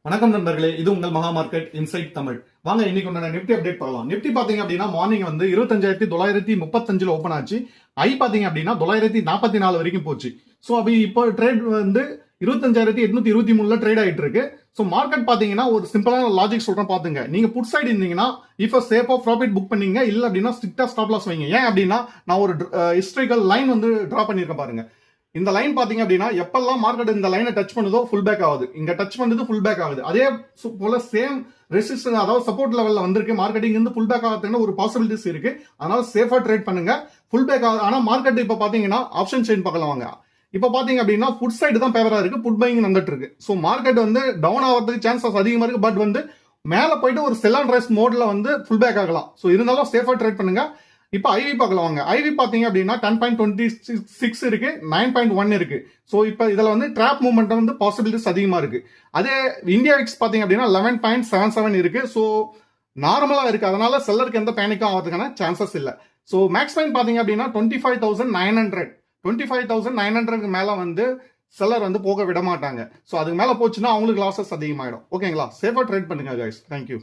வணக்கம் நண்பர்களே, இது உங்கள் மகா மார்க்கெட் இன்சைட் தமிழ். வாங்க இன்னைக்கு உண்டான நிப்டி அப்டேட் பார்க்கலாம். நிப்டி பாத்தீங்க அப்படின்னா மார்னிங் வந்து 25,935 ஓபன் ஆச்சு. ஐ பாத்தீங்க அப்படின்னா 944 வரைக்கும் போச்சு. சோ அப்படி இப்போ ட்ரேட் வந்து 25,823 ட்ரேட் ஆயிட்டு இருக்கு. சோ மார்க்கெட் பாத்தீங்கன்னா ஒரு சிம்பிளான லாஜிக் சொல்றேன் பாத்துங்க. நீங்க புட் சைடு இருந்தீங்கன்னா if safe of profit book பண்ணீங்க, இல்ல அப்படின்னா ஸ்ட்ரிக்டா ஸ்டாப் லாஸ் வைங்க. ஏன் அப்படின்னா நான் ஒரு ஹிஸ்டாரிக்கல் லைன் வந்து டிரா பண்ணிருக்கேன் பாருங்க. இந்த லைன் பாத்தீங்க அப்படின்னா எப்பெல்லாம் மார்க்கெட் இந்த லைனை டச் பண்ணுதோ ஃபுல் பேக் ஆகுது, இங்க டச் பண்ணுது ஃபுல் பேக் ஆகுது. அதே போல சேம் ரெசிஸ்டன்ஸ் அதாவது சப்போர்ட் லெவல்ல வந்திருக்கு. மார்க்கெட்டிங் இருந்து ஃபுல் பேக் ஆகிறதுக்கு ஒரு பாசிபிலிட்டிஸ் இருக்கு. அதனால சேஃபா ட்ரேட் பண்ணுங்க. ஃபுல் பேக் ஆகுது. ஆனா மார்க்கெட் இப்ப பாத்தீங்கன்னா ஆப்ஷன் செயின் பார்க்கலாம் வாங்க. இப்ப பாத்தீங்க அப்படின்னா புட் சைடு தான் ஃபேவரா இருக்கு, புட் பையிங் நடந்துட்டு இருக்கு. சோ மார்க்கெட் வந்து டவுன் ஆகிறதுக்கு சான்சஸ் அதிகமா இருக்கு. பட் வந்து மேல போயிட்டு ஒரு செல் அண்ட் ரைஸ் மோட்ல வந்து ஃபுல் பேக் ஆகலாம். சோ இருந்தாலும் சேஃபா ட்ரேட் பண்ணுங்க. இப்ப ஐவி பார்க்கலாம் வாங்க. ஐவி பாத்தீங்க அப்படின்னா 10.26 இருக்கு, 9.1 இருக்கு. சோ இப்ப இதுல வந்து ட்ராப் மூவ்மெண்ட் வந்து பாசிபிலிட்டிஸ் அதிகமா இருக்கு. அதே இந்தியா விக்ஸ் பாத்தீங்க அப்படின்னா 11.77 இருக்கு. சோ நார்மலா இருக்கு. அதனால செல்லருக்கு எந்த பேனிக்கும் ஆகிறதுக்கான சான்சஸ் இல்ல. சோ மேக்ஸ் பாயிண்ட் பாத்தீங்க அப்படின்னா 25,900 மேல வந்து செல்லர் வந்து போக விட மாட்டாங்க. சோ அதுக்கு மேல போச்சுன்னா அவங்களுக்கு லாசஸ் அதிகமாயிடும். ஓகேங்களா? சேஃபா ட்ரேட் பண்ணுங்க கைஸ். தேங்க்யூ.